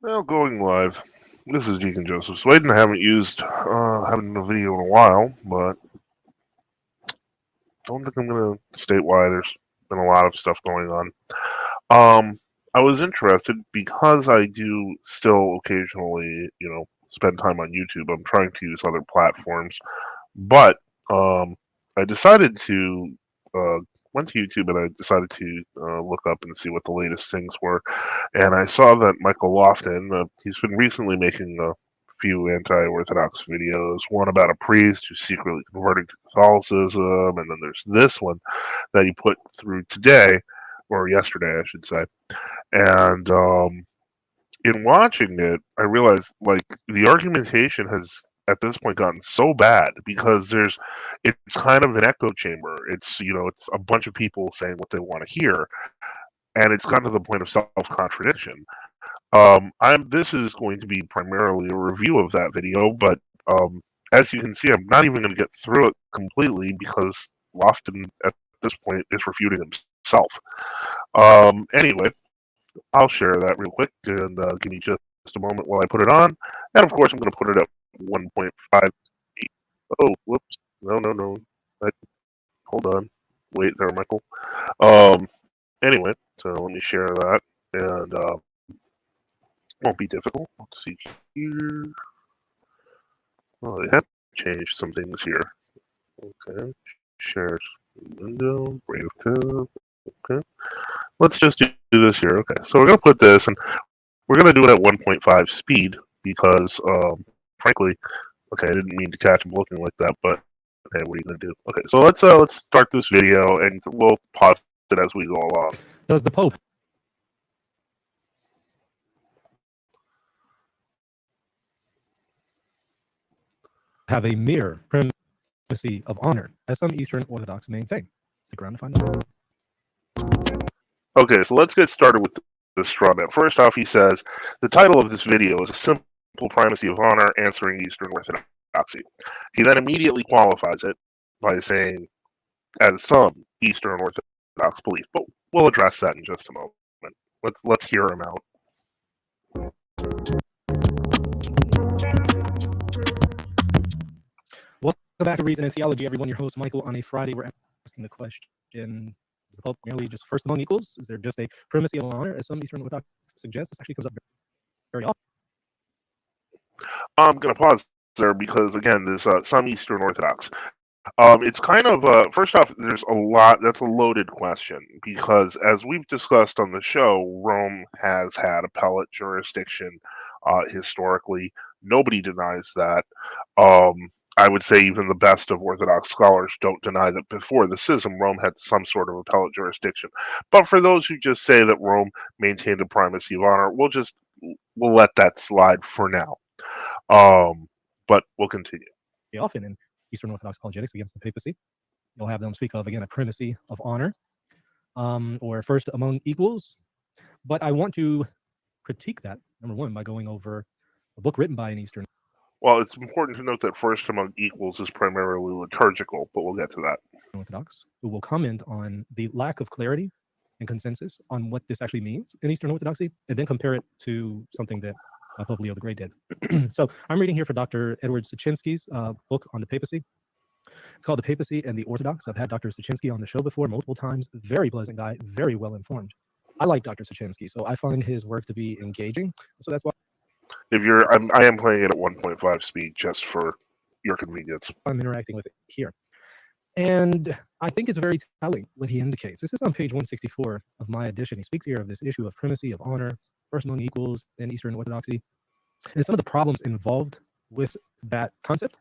Well, going live. This is Deacon Joseph Sweden. I haven't done a video in a while, but don't think I'm going to state why. There's been a lot of stuff going on. I was interested because I do still occasionally, spend time on YouTube. I'm trying to use other platforms, but I decided to uh, went to YouTube and I decided to look up and see what the latest things were. And I saw that Michael Lofton, he's been recently making a few anti-Orthodox videos. One about a priest who secretly converted to Catholicism, and then there's this one that he put through today, or yesterday, I should say. And in watching it, I realized like the argumentation has at this point gotten so bad because it's kind of an echo chamber. It's a bunch of people saying what they want to hear, and it's gotten to the point of self contradiction. This is going to be primarily a review of that video, but as you can see, I'm not even going to get through it completely because Lofton at this point is refuting himself. Anyway, I'll share that real quick and give me just a moment while I put it on. And of course, I'm going to put it at 1.5. Oh, whoops. No, no, no. Hold on. Wait there, Michael. Anyway, so let me share that. And won't be difficult. Let's see here. Well, they have changed some things here. Okay. Share window. Brave tab. Okay. Let's just do this here. Okay. So we're going to put this, and we're going to do it at 1.5 speed because, frankly, okay, I didn't mean to catch him looking like that, but okay, what are you going to do? Okay, so let's start this video, and we'll pause it as we go along. Does the Pope have a mere primacy of honor, as some Eastern Orthodox maintain? Stick around to find out. Okay, so let's get started with the straw man. First off, he says, the title of this video is A Simple Primacy of Honor Answering Eastern Orthodoxy. He then immediately qualifies it by saying, as some Eastern Orthodox belief, but we'll address that in just a moment. Let's hear him out. Welcome back to Reason and Theology, everyone. Your host, Michael. On a Friday, we're asking the question, is the Pope merely just first among equals? Is there just a primacy of honor, as some Eastern Orthodox suggest? This actually comes up very often. I'm going to pause there because, again, there's some Eastern Orthodox. It's kind of, first off, there's a lot, that's a loaded question because, as we've discussed on the show, Rome has had appellate jurisdiction historically. Nobody denies that. I would say even the best of Orthodox scholars don't deny that before the schism, Rome had some sort of appellate jurisdiction. But for those who just say that Rome maintained a primacy of honor, we'll let that slide for now. But we'll continue. Often in Eastern Orthodox apologetics against the papacy, you'll have them speak of, again, a primacy of honor, or first among equals. But I want to critique that, number one, by going over a book written by an Eastern. Well, it's important to note that first among equals is primarily liturgical, but we'll get to that. Orthodox, who will comment on the lack of clarity and consensus on what this actually means in Eastern Orthodoxy, and then compare it to something that Pope Leo the Great did. So I'm reading here for Dr. Edward Sitchinski's book on the papacy. It's called The Papacy and the Orthodox. I've had Dr. Sitchinski on the show before multiple times. Very pleasant guy, very well informed. I like Dr. Sitchinski, so I find his work to be engaging. So that's why I am playing it at 1.5 speed just for your convenience. I'm interacting with it here. And I think it's very telling what he indicates. This is on page 164 of my edition. He speaks here of this issue of primacy of honor, first among equals in Eastern Orthodoxy, and some of the problems involved with that concept,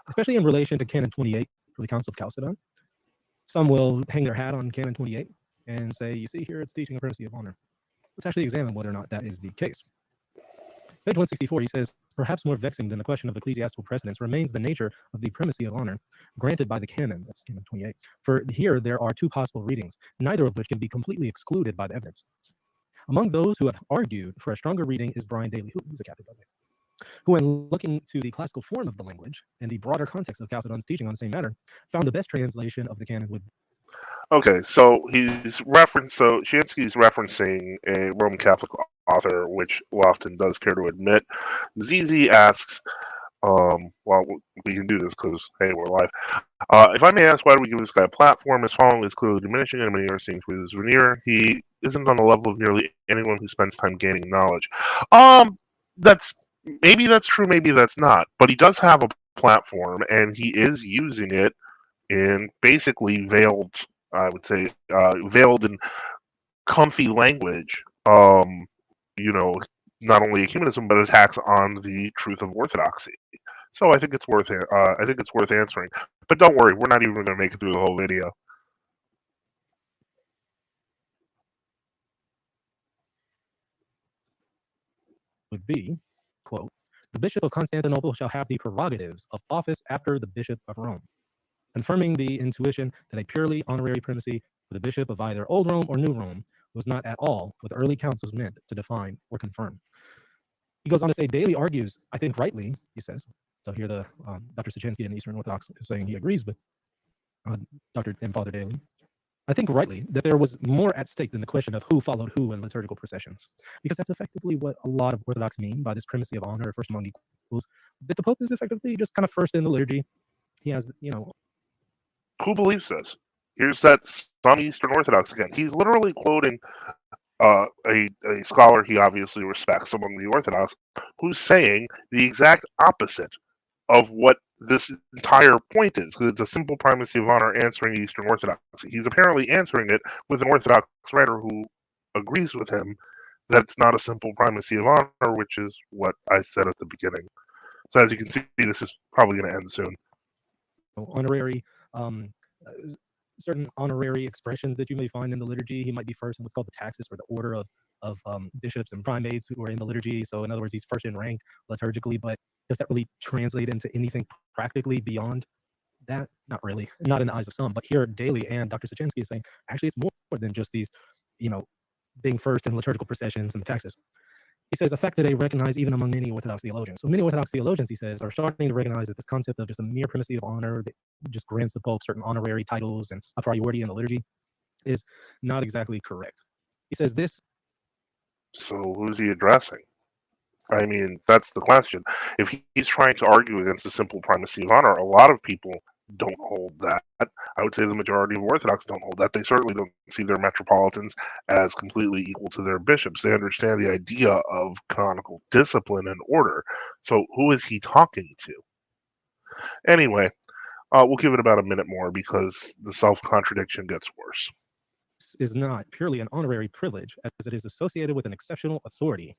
especially in relation to Canon 28 from the Council of Chalcedon. Some will hang their hat on Canon 28 and say, you see here, it's teaching a primacy of honor. Let's actually examine whether or not that is the case. Page 164, he says, perhaps more vexing than the question of ecclesiastical precedence remains the nature of the primacy of honor granted by the canon, that's Canon 28. For here, there are two possible readings, neither of which can be completely excluded by the evidence. Among those who have argued for a stronger reading is Brian Daly, who's a Catholic, by the way, who, in looking to the classical form of the language and the broader context of Chalcedon's teaching on the same matter, found the best translation of the canon would. Okay, so Shansky's referencing a Roman Catholic author, which Lofton does care to admit. ZZ asks, well, we can do this because, hey, we're live. If I may ask, why do we give this guy a platform? His following is clearly diminishing, and many are seeing through his veneer. He isn't on the level of nearly anyone who spends time gaining knowledge. That's maybe that's true, maybe that's not. But he does have a platform, and he is using it in basically veiled, I would say, veiled and comfy language. Not only humanism, but attacks on the truth of orthodoxy. So I think it's worth answering. But don't worry, we're not even going to make it through the whole video. Would be, quote, the Bishop of Constantinople shall have the prerogatives of office after the Bishop of Rome, confirming the intuition that a purely honorary primacy for the Bishop of either Old Rome or New Rome was not at all what the early councils meant to define or confirm. He goes on to say, Daly argues, I think rightly, he says. So here the Dr. Sachensky and Eastern Orthodox is saying he agrees with Dr. and Father Daly. I think rightly that there was more at stake than the question of who followed who in liturgical processions, because that's effectively what a lot of Orthodox mean by this primacy of honor, first among equals, that the Pope is effectively just kind of first in the liturgy. He has, Who believes this? Here's that some Eastern Orthodox again. He's literally quoting a scholar he obviously respects among the Orthodox, who's saying the exact opposite of what this entire point is, because it's a simple primacy of honor answering Eastern Orthodoxy. He's apparently answering it with an Orthodox writer who agrees with him that it's not a simple primacy of honor, which is what I said at the beginning. So as you can see, this is probably going to end soon. Honorary, certain honorary expressions that you may find in the liturgy. He might be first in what's called the taxis, or the order of bishops and primates who are in the liturgy. So in other words, he's first in rank liturgically, but does that really translate into anything practically beyond that? Not really, not in the eyes of some. But here, Daly and Dr. Sachensky is saying, actually, it's more than just these, being first in liturgical processions and the taxis. He says, a fact today recognized even among many Orthodox theologians. So many Orthodox theologians, he says, are starting to recognize that this concept of just a mere primacy of honor that just grants the Pope certain honorary titles and a priority in the liturgy is not exactly correct. He says this. So who's he addressing? I mean, that's the question. If he's trying to argue against a simple primacy of honor, a lot of people don't hold that. I would say the majority of Orthodox don't hold that. They certainly don't see their metropolitans as completely equal to their bishops. They understand the idea of canonical discipline and order. So who is he talking to? Anyway, we'll give it about a minute more because the self-contradiction gets worse. This is not purely an honorary privilege, as it is associated with an exceptional authority,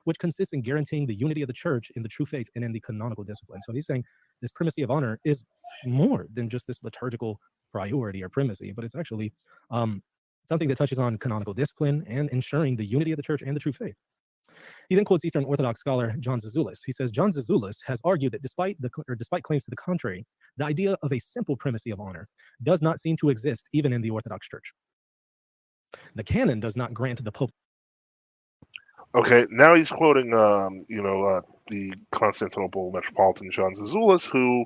which consists in guaranteeing the unity of the church in the true faith and in the canonical discipline. So he's saying this primacy of honor is more than just this liturgical priority or primacy, but it's actually something that touches on canonical discipline and ensuring the unity of the church and the true faith. He then quotes Eastern Orthodox scholar John Zazoulis. He says, John Zazoulis has argued that despite claims to the contrary, the idea of a simple primacy of honor does not seem to exist even in the Orthodox Church. The canon does not grant the Pope. Okay, now he's quoting, the Constantinople Metropolitan John Zazoulis, who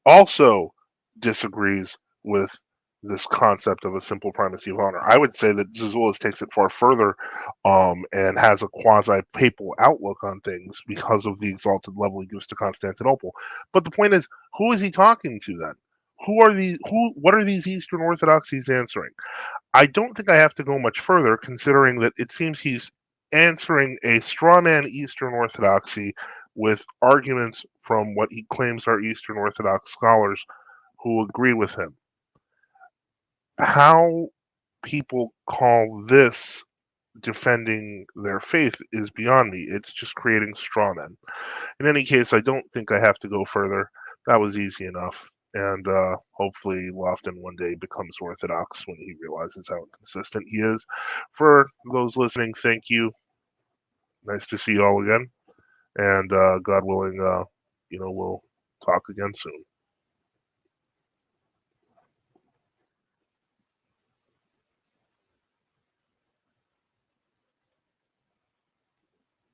also disagrees with this concept of a simple primacy of honor. I would say that Zazoulis takes it far further and has a quasi-papal outlook on things because of the exalted level he gives to Constantinople. But the point is, who is he talking to then? What are these Eastern Orthodoxies answering? I don't think I have to go much further, considering that it seems he's answering a straw man Eastern Orthodoxy with arguments from what he claims are Eastern Orthodox scholars who agree with him. How people call this defending their faith is beyond me. It's just creating straw men. In any case, I don't think I have to go further. That was easy enough. And hopefully Lofton one day becomes Orthodox when he realizes how inconsistent he is. For those listening, thank you. Nice to see you all again. And God willing, we'll talk again soon.